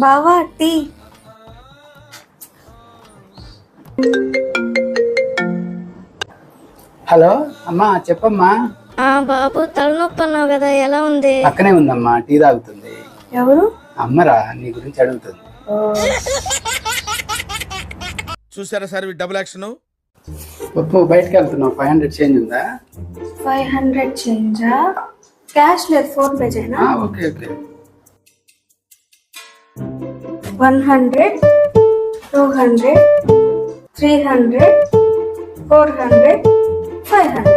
బావా tea. Hello అమ్మా, చెప్పమ్మా. బాబు తలనొప్పి అన్నావు కదా, ఎలా ఉంది? పక్కనే ఉందమ్మా, టీ తాగుతుంది. ఎవరు? అమ్మరా, నీ గురించి అడుగుతుంది. చూసారా సార్ డబుల్ యాక్షన్. పప్పు బయటకు వెళ్తున్నావు, 500 చేంజ్ ఉందా? 500 చేంజా? క్యాష్ లేదు, ఫోన్ పే చేయనా? Okay okay. 100, 200, 300, 400, 500.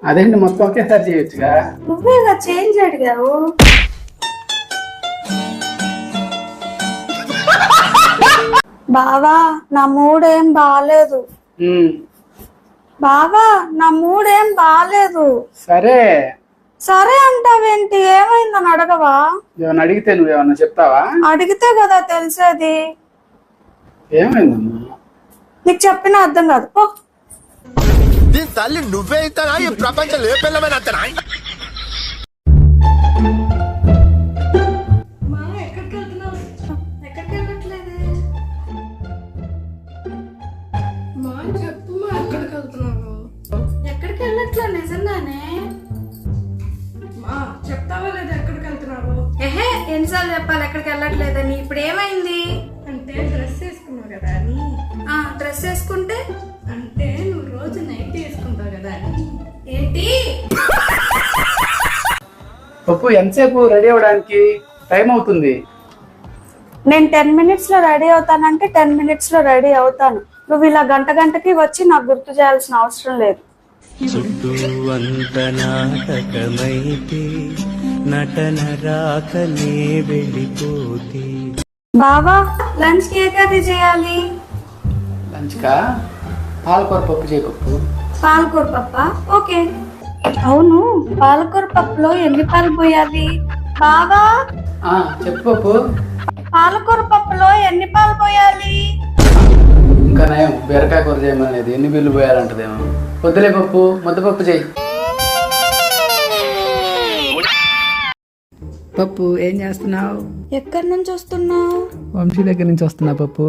అదేంటి, మొత్తం ఒకేసారి చేయొచ్చుగా. నువ్వేగా చేంజ్ అడిగావు. బావా నా మూడేం బాలేదు. బావా నా మూడేం బాలేదు. సరే సరే అంటావేంటి? ఏమైందని అడగవా? ఏమన్నా అడిగితే నువ్వేమన్నా చెప్తావా? అడిగితే కదా తెలిసేది. ఏమైందమ్మా? నీకు చెప్పినా అర్థం కాదు. పో. దీని తల్లి నువ్వే ఇస్తానా? ఈ ప్రపంచంలో ఏ పిల్లమైన అంతనా? ఎక్కడికి వెళ్ళట్లే నిజంగానే. చెప్తావా లేదా ఎక్కడికి వెళ్తున్నావు? ఏహే, ఎన్నిసార్లు చెప్పాలి ఎక్కడికి వెళ్ళట్లేదని? ఇప్పుడు ఏమైంది అంటే డ్రెస్ వేసుకున్నావు కదా అని. డ్రెస్ వేసుకుంటే అంటే నువ్వు రోజు నైట్ వేసుకుంటావు కదా అని. ఏంటి? పప్పు ఎంతసేపు రెడీ అవ్వడానికి? టైం అవుతుంది. నేను 10 minutes లో రెడీ అవుతానంటే 10 minutes లో రెడీ అవుతాను. నువ్వు ఇలా గంటకి వచ్చి నాకు గుర్తు చేయాల్సిన అవసరం లేదు. చుట్టూ అంత నాటకమైతే నటన రాకనే వెళ్ళిపోతే. బావా లంచ్ కి ఏ కర్రీ చేయాలి? లంచ్కా పాలకూర పప్పు చేయి పప్పు. పాలకూర పప్ప? ఓకే. అవును, పాలకూర పప్పులో ఎన్ని పాలు పోయాలి? బావా చెప్పు పప్పు. పాలకూర పప్పులో ఎన్ని పాలు పోయాలి? ఇంకా నయం, బీరకాయ కూర చేయమనేది ఎన్ని బిల్లు పోయాలంటదేమో. వద్దులే పప్పు, ముద్దపప్పు చేయి. పప్పు ఏం చేస్తున్నావు? ఎక్కడి నుంచి వస్తున్నావు? వంశీ దగ్గర నుంచి వస్తున్నా పప్పు.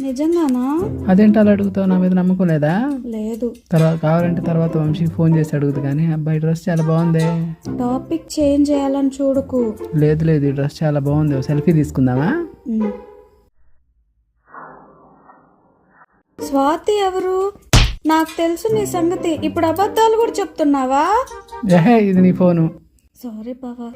నిజంగానా? అదేంటి అలా అడుగుతావు? నా మీద నమ్మకం లేదా? లేదు. తర్వాత కావాలంటే తర్వాత వంశీకి ఫోన్ చేసి అడుగుతు. కానీ అబ్బాయి డ్రెస్ చాలా బాగుంది. టాపిక్ చేంజ్ చేయాలని చూడకు. లేదు లేదు, ఈ డ్రెస్ చాలా బాగుంది. సెల్ఫీ తీసుకుందామా? స్వాతి ఎవరు? నాకు తెలుసు నీ సంగతి. ఇప్పుడు అబద్ధాలు కూడా చెప్తున్నావా? ఏహే, ఇది నీ ఫోను. సారీ బావా.